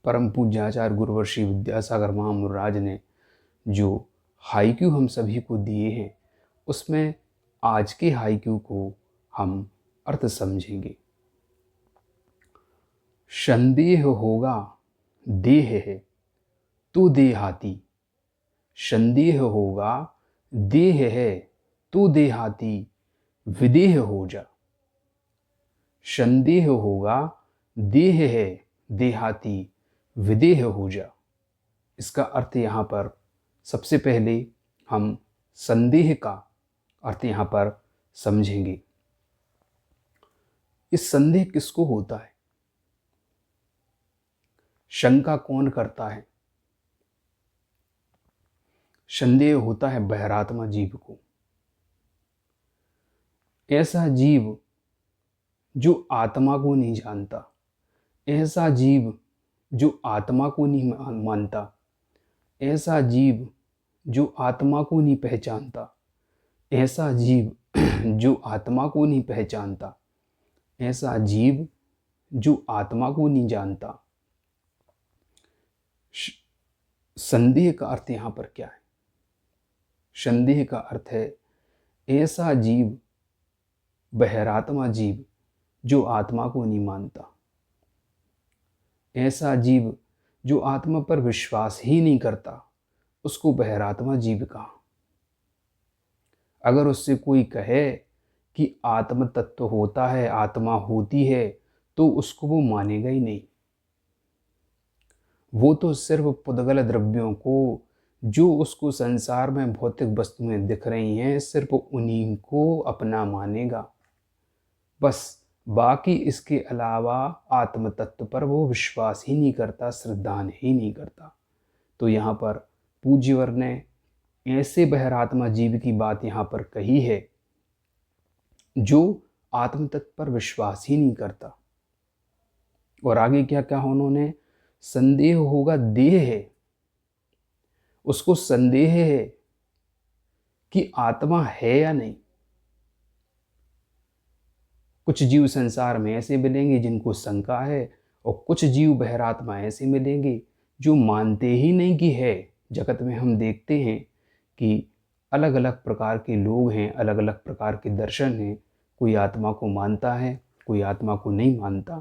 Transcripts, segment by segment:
परम पूज्य आचार्य गुरुवर श्री विद्यासागर महामुराज ने जो हाइक्यू हम सभी को दिए हैं, उसमें आज के हाइक्यू को हम अर्थ समझेंगे। संदेह होगा देह है तो देहाती, संदेह होगा देह है तो देहाती, विदेह हो जा। संदेह होगा देह है देहाती, विदेह हो जा। इसका अर्थ यहाँ पर सबसे पहले हम संदेह का अर्थ यहाँ पर समझेंगे। इस संदेह किसको होता है? शंका कौन करता है? संदेह होता है बहिरात्मा जीव को। ऐसा जीव जो आत्मा को नहीं जानता, ऐसा जीव जो आत्मा को नहीं मानता, ऐसा जीव जो आत्मा को नहीं पहचानता, ऐसा जीव जो आत्मा को नहीं पहचानता, ऐसा जीव जो आत्मा को नहीं जानता। संदेह का अर्थ यहाँ पर क्या है? संदेह का अर्थ है ऐसा जीव, बहिरात्मा जीव जो आत्मा को नहीं मानता, ऐसा जीव जो आत्मा पर विश्वास ही नहीं करता, उसको बहिरात्मा जीव कहा। अगर उससे कोई कहे कि आत्म तत्व होता है, आत्मा होती है, तो उसको वो मानेगा ही नहीं। वो तो सिर्फ पुद्गल द्रव्यों को, जो उसको संसार में भौतिक वस्तुएं दिख रही हैं, सिर्फ उन्हीं को अपना मानेगा। बस बाकी इसके अलावा आत्म तत्व पर वो विश्वास ही नहीं करता, श्रद्धा ही नहीं करता। तो यहाँ पर पूज्यवर ने ऐसे बहिरात्मा जीव की बात यहाँ पर कही है जो आत्म तत्व पर विश्वास ही नहीं करता। और आगे क्या कहा उन्होंने? संदेह होगा देह है, उसको संदेह है कि आत्मा है या नहीं। कुछ जीव संसार में ऐसे मिलेंगे जिनको शंका है, और कुछ जीव बहिरात्मा ऐसे मिलेंगे जो मानते ही नहीं कि है। जगत में हम देखते हैं कि अलग अलग प्रकार के लोग हैं, अलग अलग प्रकार के दर्शन हैं। कोई आत्मा को मानता है, कोई आत्मा को नहीं मानता,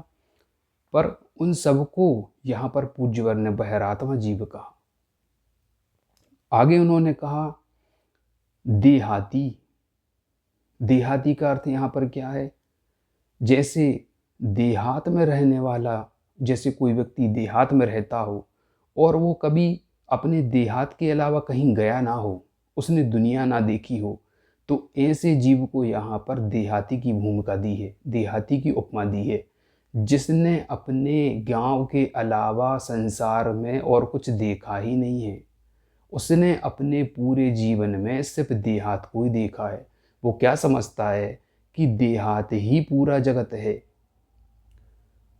पर उन सबको यहाँ पर पूज्यवर ने बहिरात्मा जीव कहा। आगे उन्होंने कहा देहाती। देहाती का अर्थ यहाँ पर क्या है? जैसे देहात में रहने वाला, जैसे कोई व्यक्ति देहात में रहता हो और वो कभी अपने देहात के अलावा कहीं गया ना हो, उसने दुनिया ना देखी हो, तो ऐसे जीव को यहाँ पर देहाती की भूमिका दी है, देहाती की उपमा दी है, जिसने अपने गांव के अलावा संसार में और कुछ देखा ही नहीं है। उसने अपने पूरे जीवन में सिर्फ देहात को ही देखा है। वो क्या समझता है कि देहात ही पूरा जगत है।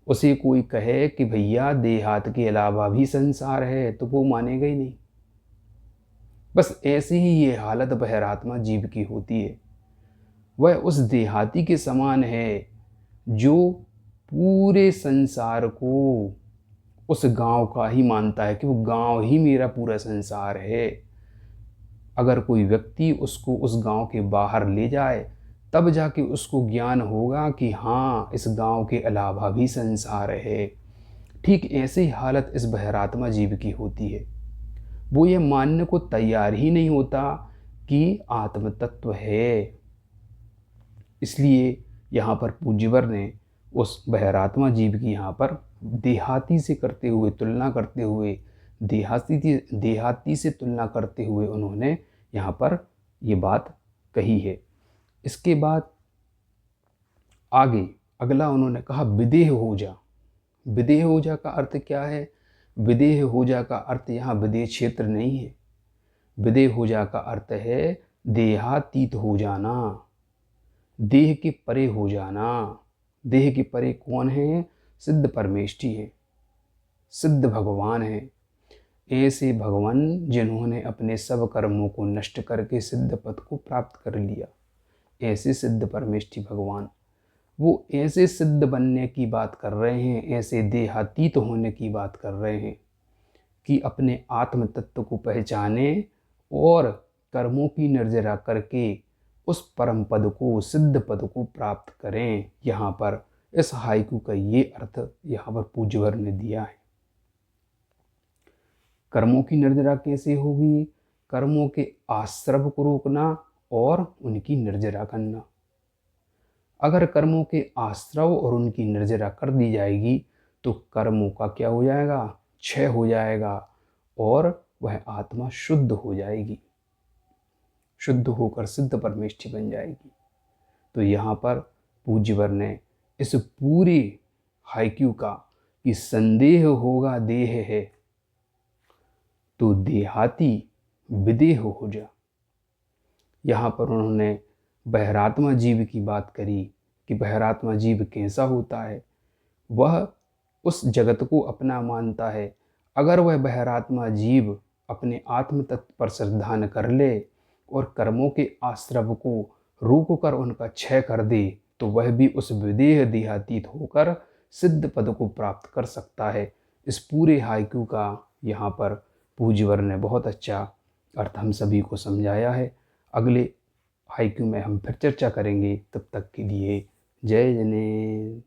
उसे कोई कहे कि भैया देहात के अलावा भी संसार है, तो वो मानेगा ही नहीं। बस ऐसे ही ये हालत बहिरात्मा जीव की होती है। वह उस देहाती के समान है जो पूरे संसार को उस गांव का ही मानता है कि वो गांव ही मेरा पूरा संसार है। अगर कोई व्यक्ति उसको उस गांव के बाहर ले जाए, तब जाके उसको ज्ञान होगा कि हाँ, इस गांव के अलावा भी संसार है। ठीक ऐसी हालत इस बहिरात्मा जीव की होती है। वो ये मानने को तैयार ही नहीं होता कि आत्म तत्व है। इसलिए यहाँ पर पूज्यवर ने उस बहिरात्मा जीव की यहाँ पर देहाती से करते हुए तुलना करते हुए, देहाती से तुलना करते हुए उन्होंने यहाँ पर ये बात कही है। इसके बाद आगे अगला उन्होंने कहा विदेह हो जा। विदेह हो जा का अर्थ क्या है? विदेह हो जा का अर्थ यहाँ विदेह क्षेत्र नहीं है। विदेह हो जा का अर्थ है देहातीत हो जाना, देह के परे हो जाना। देह के परे कौन है? सिद्ध परमेष्ठी है, सिद्ध भगवान है। ऐसे भगवान जिन्होंने अपने सब कर्मों को नष्ट करके सिद्ध पद को प्राप्त कर लिया, ऐसे सिद्ध परमेष्ठी भगवान। वो ऐसे सिद्ध बनने की बात कर रहे हैं, ऐसे देहातीत होने की बात कर रहे हैं कि अपने आत्म तत्व को पहचाने और कर्मों की निर्जरा करके उस परम पद को, सिद्ध पद को प्राप्त करें। यहाँ पर इस हाइकू का ये अर्थ यहाँ पर पूज्यवर ने दिया है। कर्मों की निर्जरा कैसे होगी? कर्मों के आश्रव को रोकना और उनकी निर्जरा करना। अगर कर्मों के आश्रव और उनकी निर्जरा कर दी जाएगी तो कर्मों का क्या हो जाएगा? क्षय हो जाएगा और वह आत्मा शुद्ध हो जाएगी, शुद्ध होकर सिद्ध परमेष्ठी बन जाएगी। तो यहाँ पर पूज्यवर ने इस पूरे हाइक्यू का कि संदेह होगा देह है तो देहाती विदेह हो जा, यहाँ पर उन्होंने बहिरात्मा जीव की बात करी कि बहिरात्मा जीव कैसा होता है। वह उस जगत को अपना मानता है। अगर वह बहिरात्मा जीव अपने आत्म तत्व पर श्रद्धा न कर ले और कर्मों के आश्रव को रोक कर उनका क्षय कर दे तो वह भी उस विदेह देहातीत होकर सिद्ध पद को प्राप्त कर सकता है। इस पूरे हाइकू का यहाँ पर पूज्यवर ने बहुत अच्छा अर्थ हम सभी को समझाया है। अगले हाइकू में हम फिर चर्चा करेंगे। तब तक के लिए जय जनेन्द्र।